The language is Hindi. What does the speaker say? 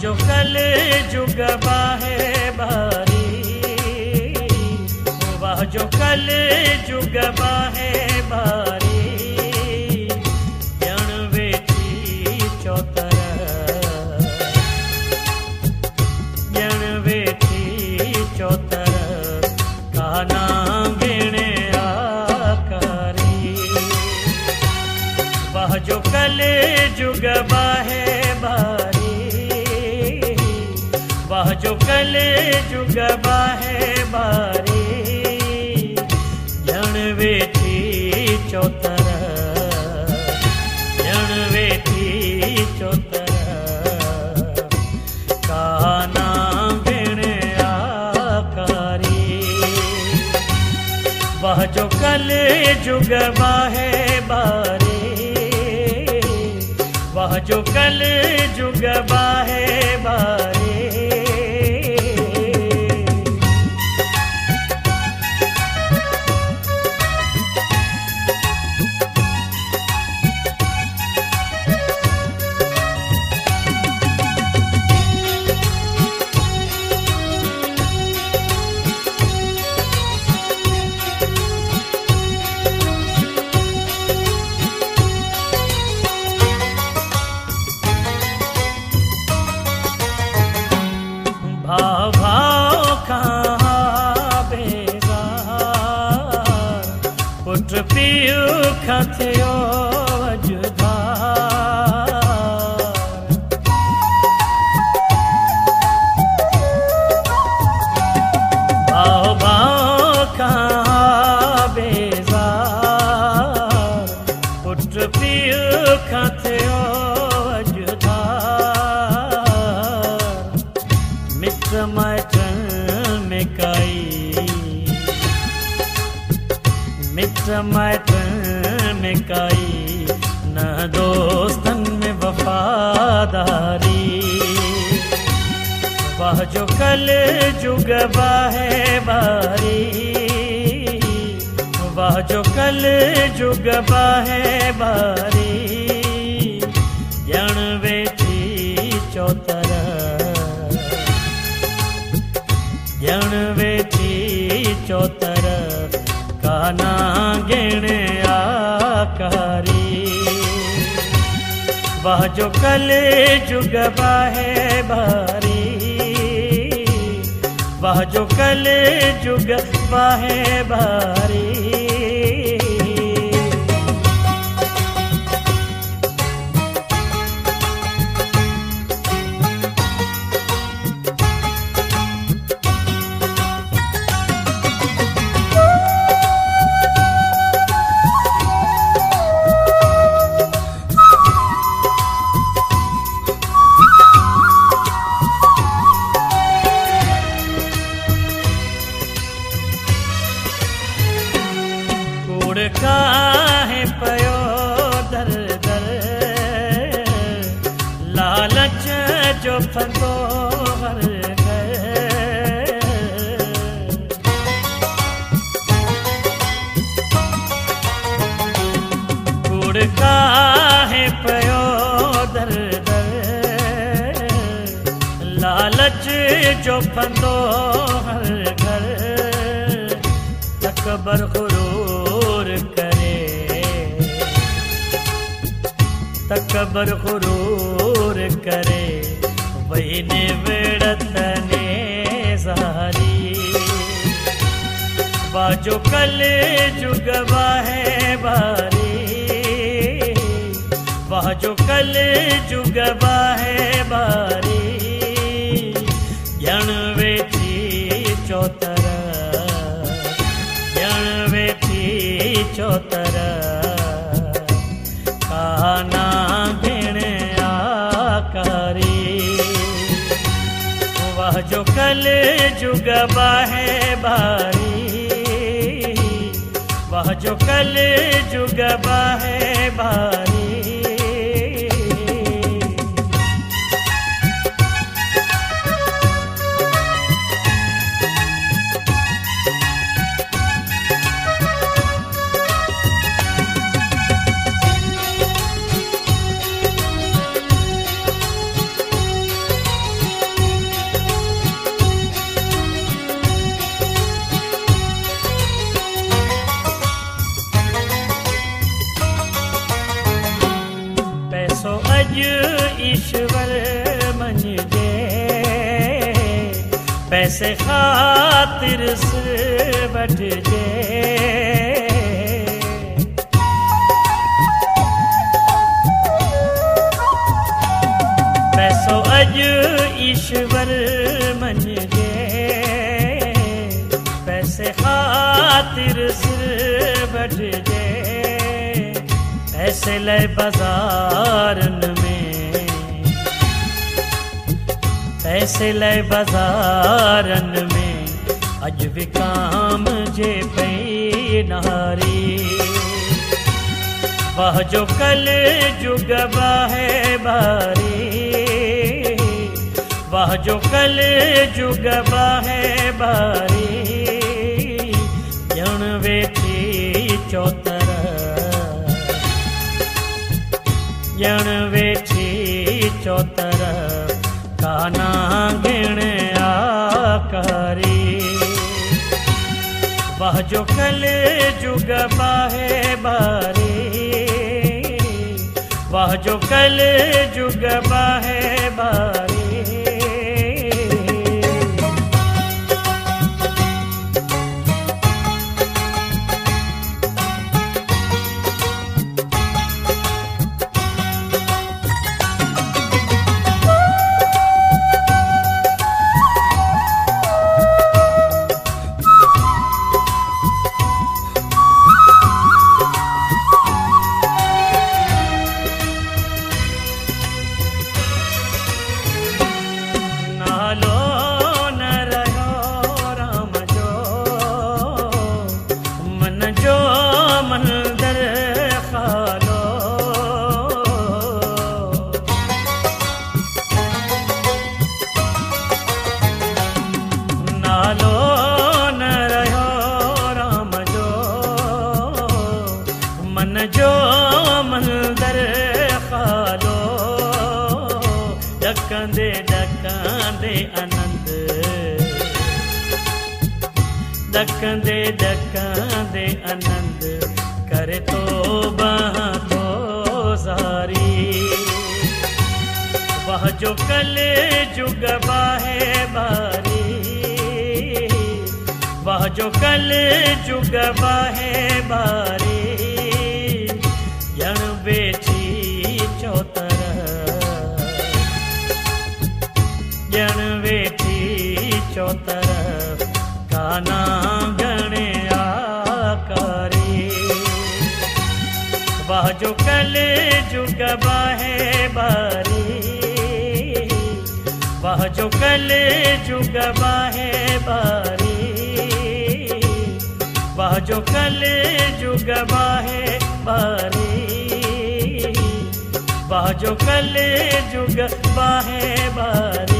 जो कल जुग बाहे बारी, वह जो कल जुग बाहे बारी, जण वेठी चौतर, जण वेठी चौतर, काना गिणे आकारी। वह जो कल जुग बाहे बारी, वह जो कल जुग बाहे बारी, जण वेठी चौतर, जण वेठी चौतर, काना गिणे आकारी। वह जो कल जुग बाहे बारी, वह जो कल जुग बाहे बारी, भाव भाव कहाँ बेगार, पुत्र पियु खथियो वजुधार। भाव भाव कहाँ बेगार, पुत्र पियु खथियो वजुधार। मित्र मैथन में काई, मित्र मैथन में काई, न दोस्तन में वफादारी। वह जो कल जुग बाहे बारी, वह जो कल जुग बाहे बारी, जण वेठी चौतर, जण वेठी चौतर, काना गिणे आकारी। वह जो कल जुग बाहे बारी, वह जो कल जुग बाहे बारी, काहे पयो दर दर, लालच जो फंदो हर घर। कूड़ काहे पयो दर दर, लालच जो फंदो हर घर। तकबर गुरूर करे, तकबर गुरूर करे, वही ने वेड़तने सारी। बाजो कल जुग बाहे बारी, बाजो कल जुग बाहे बारी, जण वेठी चौतर, जण वेठी चौतर, काना गिणे आकारी। वह जो कल जुग बाहे बारी, वह जो कल जुग बाहे बारी, पैसे खातिर सिर वठ जे पैसो अॼु ईश्वर मञिजे पैसे खातिर सिर वठिजे पैसे लाइ बाज़ारनि में पैसे लाइ बाज़ारनि में अॼु विकामजे पई नारी वाह जो कल जुग बाहे बारी वाह जो कल जुग बाहे बारी ॼण वेठी चौतर ॼण वेठी चौतर काना गिण आकारी वाह जो कल जुग बाहे बारी वाह जो कल जुग बाहे बारी जो मंदर खालो डकंदे डकंदे आनंद डकंदे डकंदे आनंद करे तो बाह तो सारी वाह जो कल जुग बाहे बारी वाह जो कल जुग बाहे बारी ॼण वेठी चौतर ॼण वेठी चौतर काना गणे आकारी वाह जो कल जुग बाहे बारी वाह जो कल जुग बाहे बारी वाह जो कल जुग बाहे बारी वाह जो कल जुग बाहे बारी